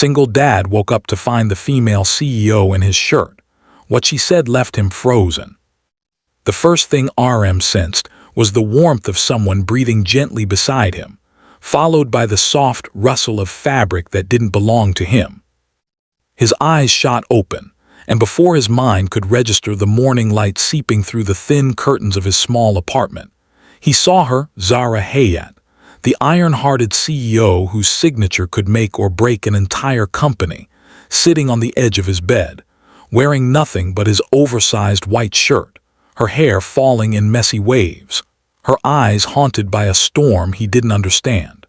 Single dad woke up to find the female CEO in his shirt. What she said left him frozen. The first thing Arham sensed was the warmth of someone breathing gently beside him, followed by the soft rustle of fabric that didn't belong to him. His eyes shot open, and before his mind could register the morning light seeping through the thin curtains of his small apartment, he saw her, Zara, the iron-hearted CEO whose signature could make or break an entire company, sitting on the edge of his bed, wearing nothing but his oversized white shirt, her hair falling in messy waves, her eyes haunted by a storm he didn't understand.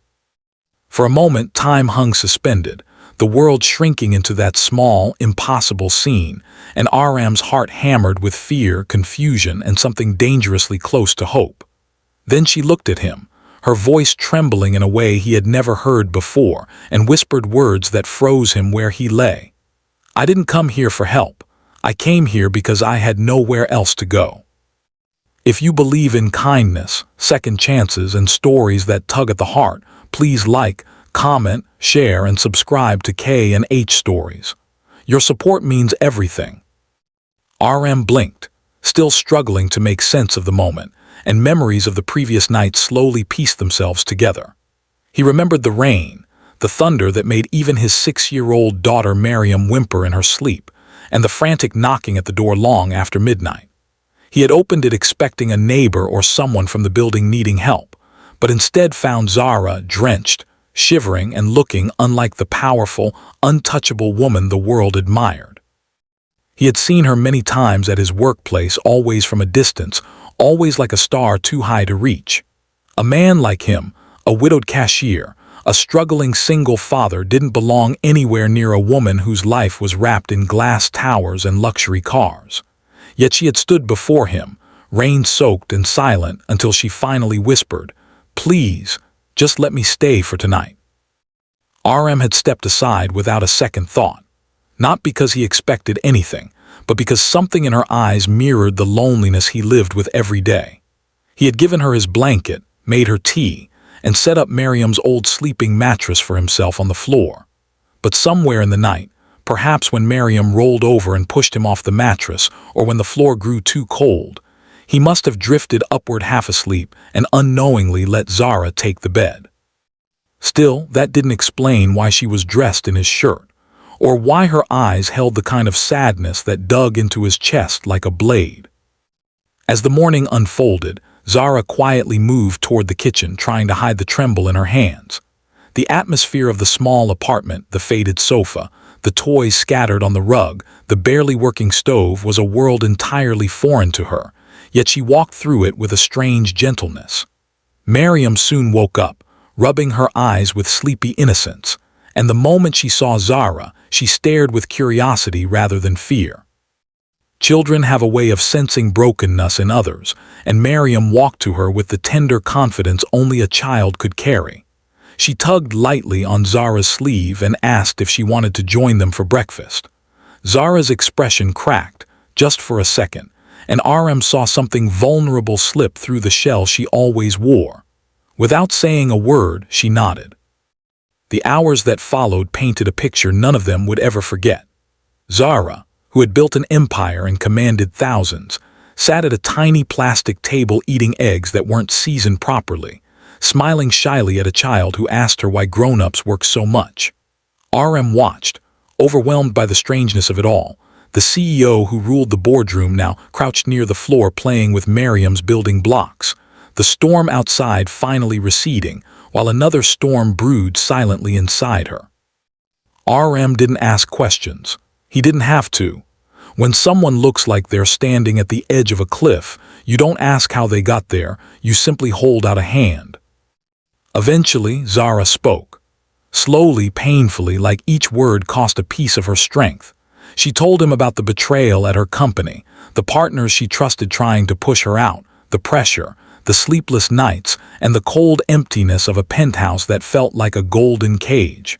For a moment, time hung suspended, the world shrinking into that small, impossible scene, and Arham's heart hammered with fear, confusion, and something dangerously close to hope. Then she looked at him, her voice trembling in a way he had never heard before, and whispered words that froze him where he lay. "I didn't come here for help. I came here because I had nowhere else to go." If you believe in kindness, second chances, and stories that tug at the heart, please like, comment, share, and subscribe to KandHStories. Your support means everything. Arham blinked, still struggling to make sense of the moment, and memories of the previous night slowly pieced themselves together. He remembered the rain, the thunder that made even his 6-year-old daughter Miriam whimper in her sleep, and the frantic knocking at the door long after midnight. He had opened it expecting a neighbor or someone from the building needing help, but instead found Zara drenched, shivering, and looking unlike the powerful, untouchable woman the world admired. He had seen her many times at his workplace, always from a distance, always like a star too high to reach. A man like him, a widowed cashier, a struggling single father, didn't belong anywhere near a woman whose life was wrapped in glass towers and luxury cars. Yet she had stood before him, rain-soaked and silent, until she finally whispered, "Please, just let me stay for tonight." Arham had stepped aside without a second thought, not because he expected anything, but because something in her eyes mirrored the loneliness he lived with every day. He had given her his blanket, made her tea, and set up Miriam's old sleeping mattress for himself on the floor. But somewhere in the night, perhaps when Miriam rolled over and pushed him off the mattress, or when the floor grew too cold, he must have drifted upward half asleep and unknowingly let Zara take the bed. Still, that didn't explain why she was dressed in his shirt, or why her eyes held the kind of sadness that dug into his chest like a blade. As the morning unfolded, Zara quietly moved toward the kitchen, trying to hide the tremble in her hands. The atmosphere of the small apartment, the faded sofa, the toys scattered on the rug, the barely working stove was a world entirely foreign to her, yet she walked through it with a strange gentleness. Miriam soon woke up, rubbing her eyes with sleepy innocence, and the moment she saw Zara, she stared with curiosity rather than fear. Children have a way of sensing brokenness in others, and Miriam walked to her with the tender confidence only a child could carry. She tugged lightly on Zara's sleeve and asked if she wanted to join them for breakfast. Zara's expression cracked, just for a second, and Arham saw something vulnerable slip through the shell she always wore. Without saying a word, she nodded. The hours that followed painted a picture none of them would ever forget. Zara, who had built an empire and commanded thousands, sat at a tiny plastic table eating eggs that weren't seasoned properly, smiling shyly at a child who asked her why grown-ups work so much. Arham watched, overwhelmed by the strangeness of it all. The CEO who ruled the boardroom now crouched near the floor playing with Miriam's building blocks, the storm outside finally receding, while another storm brewed silently inside her. Arham didn't ask questions. He didn't have to. When someone looks like they're standing at the edge of a cliff, you don't ask how they got there, you simply hold out a hand. Eventually, Zara spoke. Slowly, painfully, like each word cost a piece of her strength. She told him about the betrayal at her company, the partners she trusted trying to push her out, the pressure, the sleepless nights, and the cold emptiness of a penthouse that felt like a golden cage.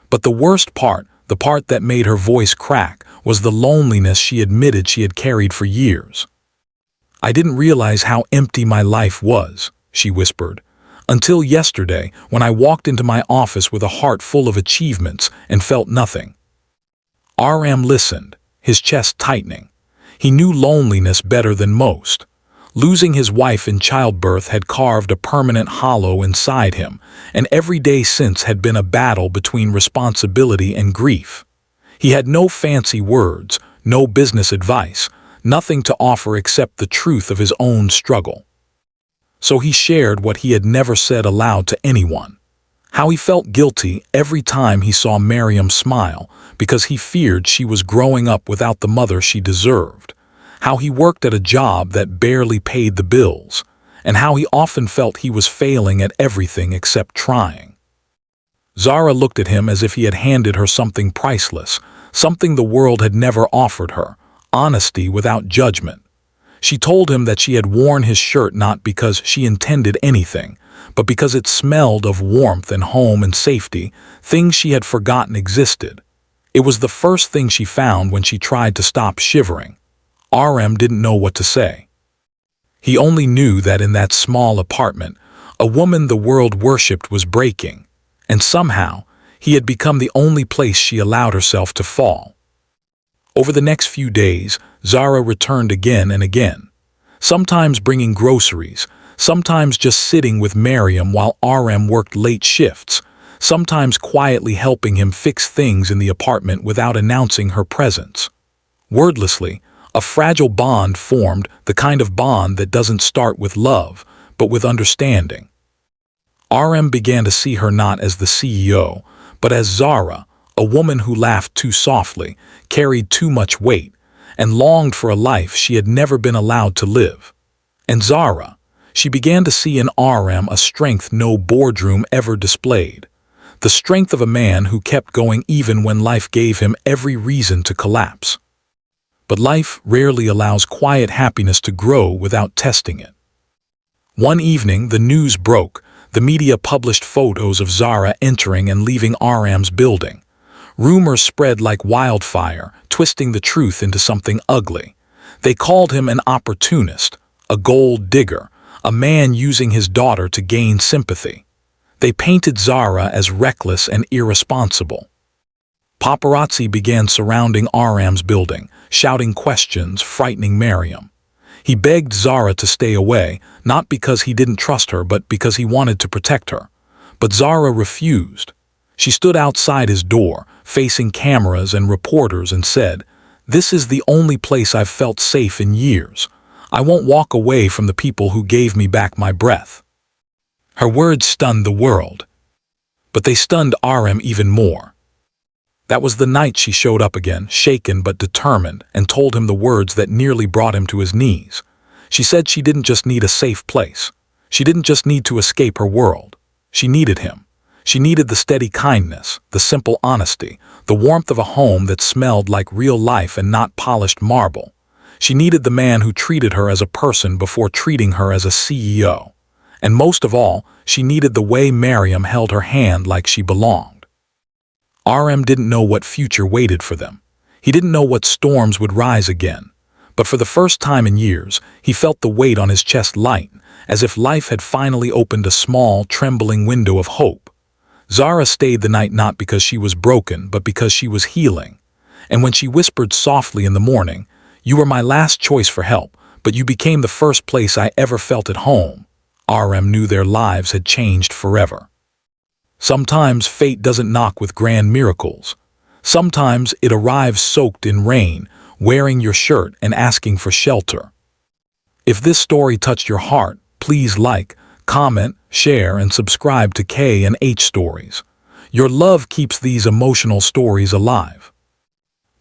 But the worst part, the part that made her voice crack, was the loneliness she admitted she had carried for years. "I didn't realize how empty my life was," she whispered. Until yesterday, when I walked into my office with a heart full of achievements and felt nothing." Arham listened, his chest tightening. He knew loneliness better than most. Losing his wife in childbirth had carved a permanent hollow inside him, and every day since had been a battle between responsibility and grief. He had no fancy words, no business advice, nothing to offer except the truth of his own struggle. So he shared what he had never said aloud to anyone. How he felt guilty every time he saw Miriam smile because he feared she was growing up without the mother she deserved. How he worked at a job that barely paid the bills, and how he often felt he was failing at everything except trying. Zara looked at him as if he had handed her something priceless, something the world had never offered her, honesty without judgment. She told him that she had worn his shirt not because she intended anything, but because it smelled of warmth and home and safety, things she had forgotten existed. It was the first thing she found when she tried to stop shivering. Arham didn't know what to say. He only knew that in that small apartment, a woman the world worshipped was breaking, and somehow he had become the only place she allowed herself to fall. Over the next few days, Zara returned again and again, sometimes bringing groceries, sometimes just sitting with Miriam while Arham worked late shifts, sometimes quietly helping him fix things in the apartment without announcing her presence. Wordlessly, a fragile bond formed, the kind of bond that doesn't start with love, but with understanding. Arham began to see her not as the CEO, but as Zara, a woman who laughed too softly, carried too much weight, and longed for a life she had never been allowed to live. And Zara, she began to see in Arham a strength no boardroom ever displayed, the strength of a man who kept going even when life gave him every reason to collapse. But life rarely allows quiet happiness to grow without testing it. One evening, the news broke. The media published photos of Zara entering and leaving Arham's building. Rumors spread like wildfire, twisting the truth into something ugly. They called him an opportunist, a gold digger, a man using his daughter to gain sympathy. They painted Zara as reckless and irresponsible. Paparazzi began surrounding Arham's building, shouting questions, frightening Miriam. He begged Zara to stay away, not because he didn't trust her, but because he wanted to protect her. But Zara refused. She stood outside his door, facing cameras and reporters, and said, "This is the only place I've felt safe in years. I won't walk away from the people who gave me back my breath." Her words stunned the world. But they stunned Arham even more. That was the night she showed up again, shaken but determined, and told him the words that nearly brought him to his knees. She said she didn't just need a safe place. She didn't just need to escape her world. She needed him. She needed the steady kindness, the simple honesty, the warmth of a home that smelled like real life and not polished marble. She needed the man who treated her as a person before treating her as a CEO. And most of all, she needed the way Miriam held her hand like she belonged. Arham didn't know what future waited for them. He didn't know what storms would rise again. But for the first time in years, he felt the weight on his chest lighten, as if life had finally opened a small, trembling window of hope. Zara stayed the night not because she was broken, but because she was healing. And when she whispered softly in the morning, "You were my last choice for help, but you became the first place I ever felt at home," Arham knew their lives had changed forever. Sometimes fate doesn't knock with grand miracles. Sometimes it arrives soaked in rain, wearing your shirt and asking for shelter. If this story touched your heart, please like, comment, share, and subscribe to KandHStories. Your love keeps these emotional stories alive.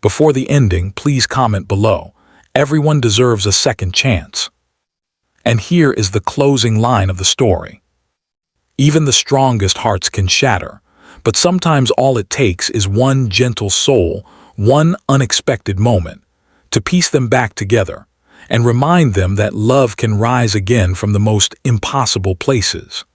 Before the ending, please comment below. Everyone deserves a second chance. And here is the closing line of the story. Even the strongest hearts can shatter, but sometimes all it takes is one gentle soul, one unexpected moment, to piece them back together and remind them that love can rise again from the most impossible places.